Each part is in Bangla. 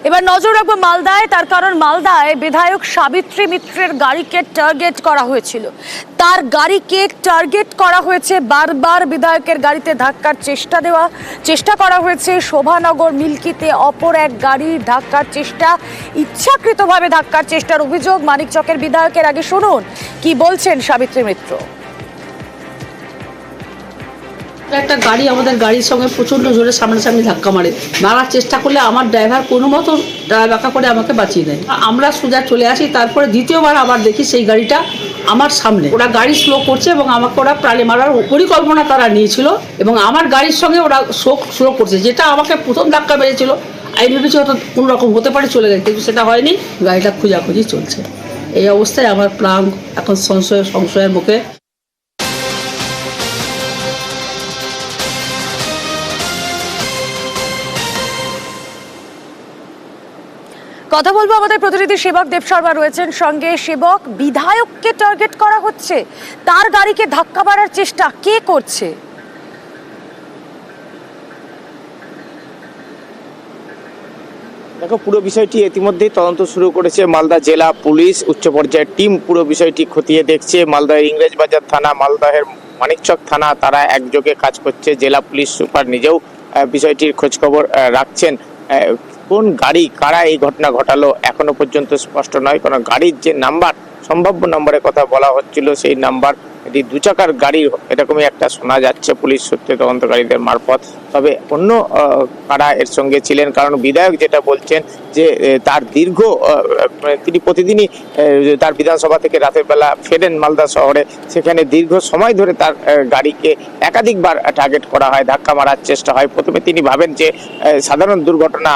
এবার নজর রাখবো মালদায়, তার কারণ মালদায় বিধায়ক সাবিত্রী মিত্রের গাড়িকে টার্গেট করা হয়েছিল। তার গাড়িকে টার্গেট করা হয়েছে, বারবার বিধায়কের গাড়িতে ধাক্কার চেষ্টা করা হয়েছে। শোভানগর মিল্কিতে অপর এক গাড়ি ধাক্কার চেষ্টা, ইচ্ছাকৃতভাবে ধাক্কার চেষ্টার অভিযোগ মানিকচকের বিধায়কের। আগে শুনুন কি বলছেন সাবিত্রী মিত্র। একটা গাড়ি আমাদের গাড়ির সঙ্গে প্রচন্ড জোরে সামনাসামনি ধাক্কা মারার চেষ্টা করলে আমার ড্রাইভার কোনো মতো বাঁকা করে আমাকে বাঁচিয়ে দেয়। আমরা সোজা চলে আসি, তারপরে দ্বিতীয়বার আবার দেখি সেই গাড়িটা আমার সামনে। ওরা গাড়ি স্লো করছে এবং আমাকে ওরা প্রাণে মারার পরিকল্পনা তারা নিয়েছিল এবং আমার গাড়ির সঙ্গে ওরা স্লো করছে, যেটা আমাকে প্রথম ধাক্কা মেরেছিল। আমি ভেবেছি হয়তো কোনো রকম হতে পারে, চলে গেছে, কিন্তু সেটা হয়নি। গাড়িটা খোঁজাখুঁজি চলছে। এই অবস্থায় আমার প্রাণ এখন সংশয়ের মুখে। কথা বলবো আমাদের প্রতিনিধি সেবক দেব শর্মা রয়েছেন সঙ্গে। সেবক, বিধায়ককে টার্গেট করা হচ্ছে, তার গাড়িকে ধাক্কা মারার চেষ্টা কে করছে? দেখো, পুরো বিষয়টি ইতিমধ্যেই তদন্ত শুরু করেছে মালদা জেলা পুলিশ। উচ্চ পর্যায়ের টিম পুরো বিষয়টি খতিয়ে দেখছে। মালদার ইংরেজবাজার থানা, মালদহের মানিকচক থানা, তারা একযোগে কাজ করছে। জেলা পুলিশ সুপার নিজেও বিষয়টির খোঁজখবর রাখছেন। কোন গাড়ি, কারা এই ঘটনা ঘটালো এখনো পর্যন্ত স্পষ্ট নয়। কারণ গাড়ির যে নাম্বার, সম্ভাব্য নম্বরের কথা বলা হচ্ছিল, সেই নাম্বার এটি 2 চাকার গাড়ি এরকমই একটা শোনা যাচ্ছে পুলিশ সূত্রে তদন্তকারীদের মারফত। তবে অন্য কারা এর সঙ্গে ছিলেন, কারণ বিধায়ক যেটা বলছেন যে তার তিনি প্রতিদিনই তার বিধানসভা থেকে রাতের বেলা ফেরেন মালদা শহরে। সেখানে দীর্ঘ সময় ধরে তার গাড়িকে একাধিকবার টার্গেট করা হয়, ধাক্কা মারার চেষ্টা হয়। প্রথমে তিনি ভাবেন যে সাধারণ দুর্ঘটনা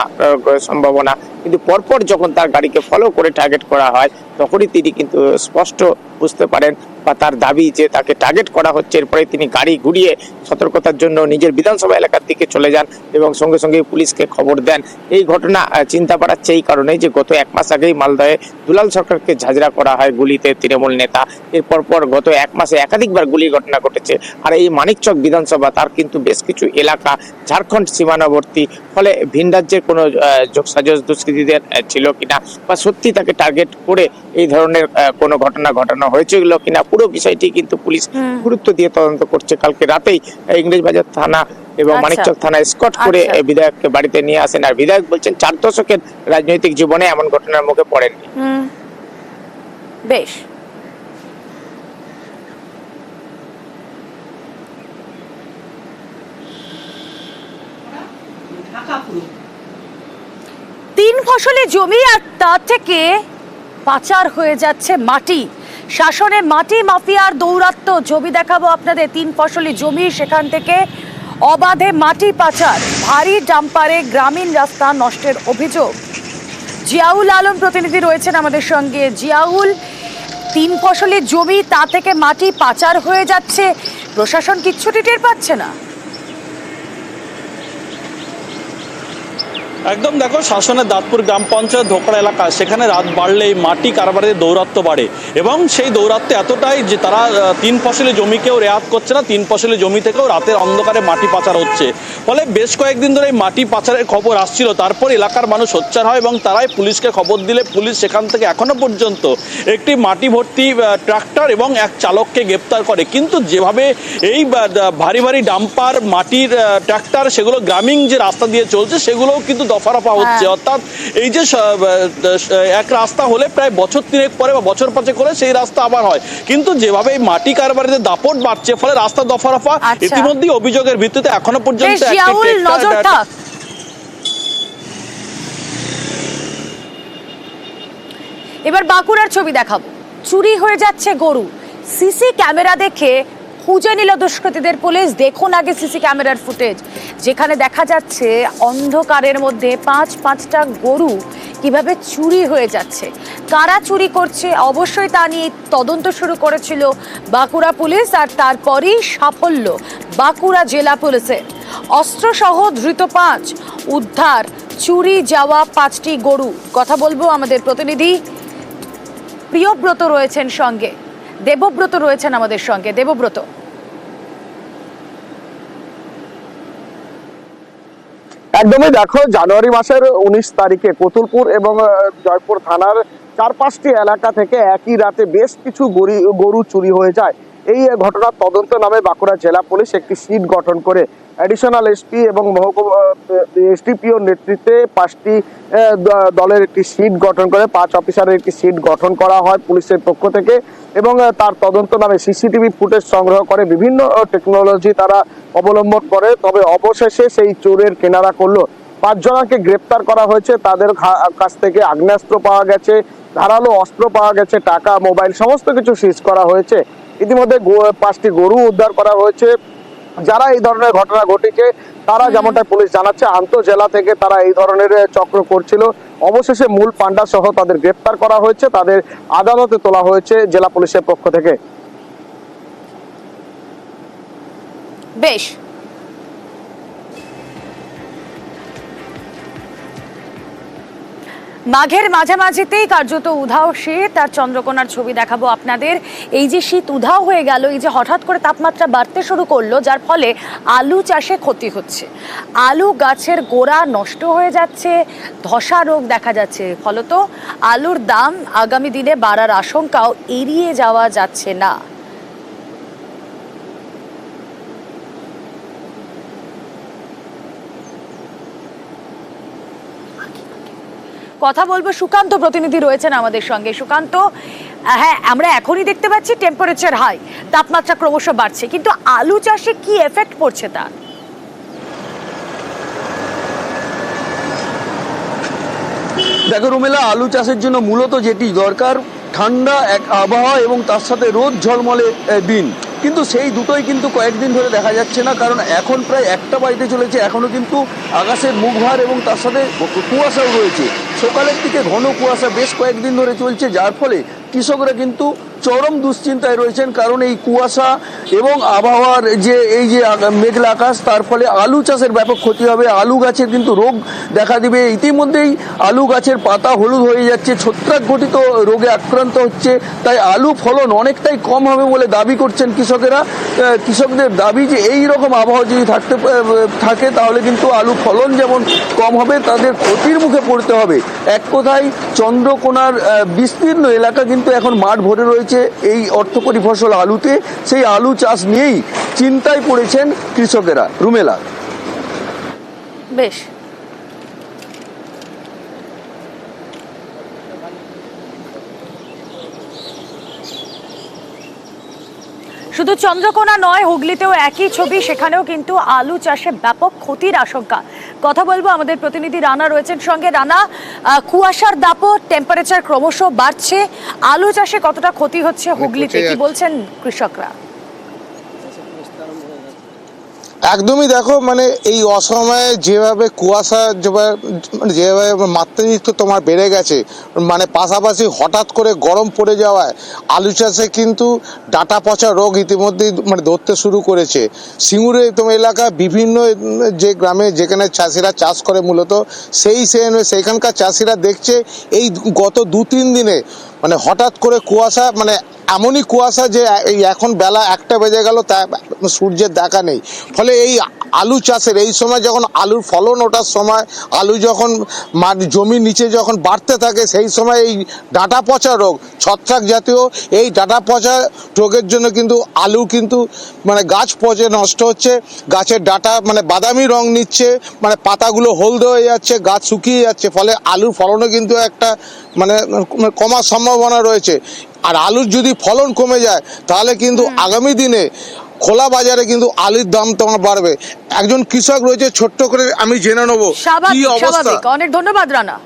সম্ভাবনা, কিন্তু পরপর যখন তার গাড়িকে ফলো করে টার্গেট করা হয় তখনই তিনি কিন্তু স্পষ্ট বুঝতে পারেন বা তার দাবি যে তাকে টার্গেট করা হচ্ছে। এরপরে তিনি গাড়ি ঘুরিয়ে সতর্কতার জন্য নিজের বিধানসভা এলাকার দিকে চলে যান এবং সঙ্গে সঙ্গে পুলিশকে খবর দেন। এই ঘটনা চিন্তা বাড়াচ্ছে এই কারণেই যে গত 1 মাস আগেই মালদহে দুলাল সরকারকে ঝাঁঝরা করা হয় গুলিতে, তৃণমূল নেতা। এরপর গত 1 মাসে একাধিকবার গুলির ঘটনা ঘটেছে। আর এই মানিকচক বিধানসভা, তার কিন্তু বেশ কিছু এলাকা ঝাড়খণ্ড সীমানাবর্তী। ফলে ভিন রাজ্যের কোনো যোগসাজশ দুষ্কৃতীদের ছিল কিনা বা সত্যি তাকে টার্গেট করে এই ধরনের কোনো ঘটনা ঘটানো হয়েছিল কিনা, পুরো বিষয়টি কিন্তু পুলিশ গুরুত্ব দিয়ে তদন্ত করছে। কালকে রাতেই ইংরেজবাজার থানা এবং মানিকচক থানা স্কট করে বিধায়ককে বাড়িতে নিয়ে আসেন। আর বিধায়ক বলছেন 4 দশকের রাজনৈতিক জীবনে এমন ঘটনার মুখে পড়েননি। বেশ, তিন ফসলি জমি আর তা থেকে পাচার হয়ে যাচ্ছে মাটি। শাসনে মাটি মাফিয়ার দৌরাত্ম্য। জমি দেখাবো আপনাদের, 3 ফসলি জমি, সেখান থেকে অবাধে মাটি পাচার, ভারী ডাম্পারে গ্রামীণ রাস্তা নষ্টের অভিযোগ। জিয়াউল আলম প্রতিনিধি রয়েছেন আমাদের সঙ্গে। জিয়াউল, 3 ফসলি জমি, তা থেকে মাটি পাচার হয়ে যাচ্ছে, প্রশাসন কিচ্ছুটি টের পাচ্ছে না। একদম, দেখো, শাসনের দাঁতপুর গ্রাম পঞ্চায়েত ধোকড়া এলাকা, সেখানে রাত বাড়লেই মাটি কারবারের দৌরাত্ম্য বাড়ে এবং সেই দৌরাত্ম্য এতটাই যে তারা 3 ফসলি জমিকেও রেয়াত করছে না। 3 ফসলি জমি থেকেও রাতের অন্ধকারে মাটি পাচার হচ্ছে। ফলে বেশ কয়েকদিন ধরে এই মাটি পাচারের খবর আসছিল। তারপর এলাকার মানুষ সোচ্চার হয় এবং তারাই পুলিশকে খবর দিলে পুলিশ সেখান থেকে এখনো পর্যন্ত একটি মাটি ভর্তি ট্রাক্টর এবং এক চালককে গ্রেপ্তার করে। কিন্তু যেভাবে এই ভারী ভারী ডাম্পার, মাটির ট্রাক্টর, সেগুলো গ্রামীণ যে রাস্তা দিয়ে চলছে সেগুলোও কিন্তু দফারফা হচ্ছে। অর্থাৎ এই যে এক রাস্তা হলে প্রায় বছর 3 পরে বা বছর 5 করে সেই রাস্তা আবার হয়, কিন্তু যেভাবে এই মাটি কারবারিতে দাপট বাড়ছে ফলে রাস্তা দফারফা। ইতিমধ্যে অভিযোগের ভিত্তিতে এখনো পর্যন্ত এবার বাঁকুড়ার ছবি দেখাবো। চুরি হয়ে যাচ্ছে গরু, সিসি ক্যামেরা দেখে খুঁজে নিল দুষ্কৃতীদের পুলিশ। দেখুন আগে সিসি ক্যামেরার ফুটেজ, যেখানে দেখা যাচ্ছে অন্ধকারের মধ্যে 5-5টা গরু কিভাবে চুরি হয়ে যাচ্ছে। কারা চুরি করছে অবশ্যই তা নিয়ে তদন্ত শুরু করেছিল বাঁকুড়া পুলিশ, আর তারপরই সাফল্য বাঁকুড়া জেলা পুলিশের। অস্ত্রসহ ধৃত 5, উদ্ধার চুরি যাওয়া 5টি গরু। কথা বলবো আমাদের প্রতিনিধি প্রিয়ব্রত রয়েছেন সঙ্গে, দেবব্রত রয়েছেন আমাদের সঙ্গে। দেবব্রত, একদমই দেখো, জানুয়ারি মাসের 19 তারিখে কতুলপুর এবং জয়পুর থানার 4-5টি এলাকা থেকে একই রাতে বেশ কিছু গরু চুরি হয়ে যায়। এই ঘটনার তদন্ত নামে বাঁকুড়া জেলা পুলিশ একটি সিট গঠন করে অ্যাডিশনাল এসপি এবং এসডিপিওর নেতৃত্বে 5টি দলের একটি সিট গঠন করে 5 অফিসারের একটি সিট গঠন করা হয় পুলিশের পক্ষ থেকে, এবং তার তদন্ত নামে সিসিটিভি ফুটেজ সংগ্রহ করে বিভিন্ন টেকনোলজি তারা অবলম্বন করে। তবে অবশেষে সেই চোরের কেনারা করলো। 5 জনকে গ্রেপ্তার করা হয়েছে। তাদের কাছ থেকে আগ্নেয়াস্ত্র পাওয়া গেছে, ধারালো অস্ত্র পাওয়া গেছে, টাকা, মোবাইল সমস্ত কিছু সিজ করা হয়েছে। ইতিমধ্যে 5টি গরু উদ্ধার করা হয়েছে। যারা এই ধরনের ঘটনা ঘটেছে তারা, যেমনটা পুলিশ জানাচ্ছে, আন্তঃজেলা থেকে তারা এই ধরনের চক্র করছিল। অবশেষে মূল পান্ডা সহ তাদের গ্রেপ্তার করা হয়েছে, তাদের আদালতে তোলা হয়েছে জেলা পুলিশের পক্ষ থেকে। বেশ, মাঘের মাঝামাঝিতেই কার্যত উধাও শীত। আর চন্দ্রকোনার ছবি দেখাবো আপনাদের। এই যে শীত উধাও হয়ে গেল, এই যে হঠাৎ করে তাপমাত্রা বাড়তে শুরু করলো, যার ফলে আলু চাষে ক্ষতি হচ্ছে, আলু গাছের গোড়া নষ্ট হয়ে যাচ্ছে, ধসা রোগ দেখা যাচ্ছে। ফলত আলুর দাম আগামী দিনে বাড়ার আশঙ্কাও এড়িয়ে যাওয়া যাচ্ছে না। কথা বলবো, সুকান্ত প্রতিনিধি রয়েছেন আমাদের সঙ্গে। সুকান্ত, হ্যাঁ, আমরা এখনই দেখতে পাচ্ছি টেম্পারেচার হাই, তাপমাত্রা ক্রমশ বাড়ছে, কিন্তু আলু চাষে কি এফেক্ট পড়ছে তার? দেখো রুমেলা, আলু চাষের জন্য মূলত যেটি দরকার ঠান্ডা এক আবহাওয়া এবং তার সাথে রোদ ঝলমলে দিন, কিন্তু সেই দুটোই কিন্তু কয়েকদিন ধরে দেখা যাচ্ছে না। কারণ এখন প্রায় 1টা বাজতে চলেছে, এখনও কিন্তু আকাশের মুখভার এবং তার সাথে কুয়াশাও রয়েছে। সকালের দিকে ঘন কুয়াশা বেশ কয়েকদিন ধরে চলছে, যার ফলে কৃষকরা কিন্তু চরম দুশ্চিন্তায় রয়েছেন। কারণ এই কুয়াশা এবং আবহাওয়ার এই যে মেঘলা আকাশ, তার ফলে আলু চাষের ব্যাপক ক্ষতি হবে। আলু গাছের কিন্তু রোগ দেখা দিবে। ইতিমধ্যেই আলু গাছের পাতা হলুদ হয়ে যাচ্ছে, ছত্রাক ঘটিত রোগে আক্রান্ত হচ্ছে। তাই আলু ফলন অনেকটাই কম হবে বলে দাবি করছেন কৃষকেরা। কৃষকদের দাবি যে এই রকম আবহাওয়া যদি থাকে তাহলে কিন্তু আলু ফলন যেমন কম হবে, তাদের ক্ষতির মুখে পড়তে হবে। এক কথায় চন্দ্রকোনার বিস্তীর্ণ এলাকা কিন্তু এখন মাঠ ভরে রয়েছে এই অর্থকরী ফসল আলুতে। সেই আলু চাষ নিয়েই চিন্তায় পড়েছেন কৃষকেরা। রুমেলা, বেশ, শুধু চন্দ্রকোনা নয়, হুগলিতেও একই ছবি। সেখানেও কিন্তু আলু চাষে ব্যাপক ক্ষতির আশঙ্কা। কথা বলবো, আমাদের প্রতিনিধি রানা রয়েছেন সঙ্গে। রানা, কুয়াশার দাপট, টেম্পারেচার ক্রমশ বাড়ছে, আলু চাষে কতটা ক্ষতি হচ্ছে হুগলিতে, কি বলছেন কৃষকরা? একদমই দেখো, মানে এই অসময়ে যেভাবে কুয়াশা যেভাবে মাত্রাতিরিক্ত তোমার বেড়ে গেছে, মানে পাশাপাশি হঠাৎ করে গরম পড়ে যাওয়ায় আলু চাষে কিন্তু ডাঁটা পচা রোগ ইতিমধ্যেই মানে ধরতে শুরু করেছে। সিঙ্গুরে তোমার এলাকা বিভিন্ন যে গ্রামে যেখানে চাষিরা চাষ করে মূলত সেইখানকার চাষিরা দেখছে এই গত 2-3 দিনে মানে হঠাৎ করে কুয়াশা, মানে এমনই কুয়াশা যে এই এখন বেলা 1টা বেজে গেল, তা সূর্যের দেখা নেই। ফলে এই আলু চাষের এই সময় যখন আলুর ফলন ওঠার সময়, আলু যখন জমির নিচে যখন বাড়তে থাকে, সেই সময় এই ডাঁটা পচা রোগ, ছত্রাক জাতীয় এই ডাঁটা পচা রোগের জন্য কিন্তু আলু কিন্তু মানে গাছ পচে নষ্ট হচ্ছে, গাছের ডাঁটা মানে বাদামি রং নিচ্ছে, মানে পাতাগুলো হলদে হয়ে যাচ্ছে, গাছ শুকিয়ে যাচ্ছে। ফলে আলুর ফলনও কিন্তু একটা মানে কমার সম্ভাবনা রয়েছে। আর আলুর যদি ফলন কমে যায় তাহলে কিন্তু আগামী দিনে খোলা বাজারে কিন্তু আলুর দাম তোমার বাড়বে। একজন কৃষক রয়েছে, ছোট্ট করে আমি জেনে নেবো কি অবস্থা। অনেক ধন্যবাদ রানা।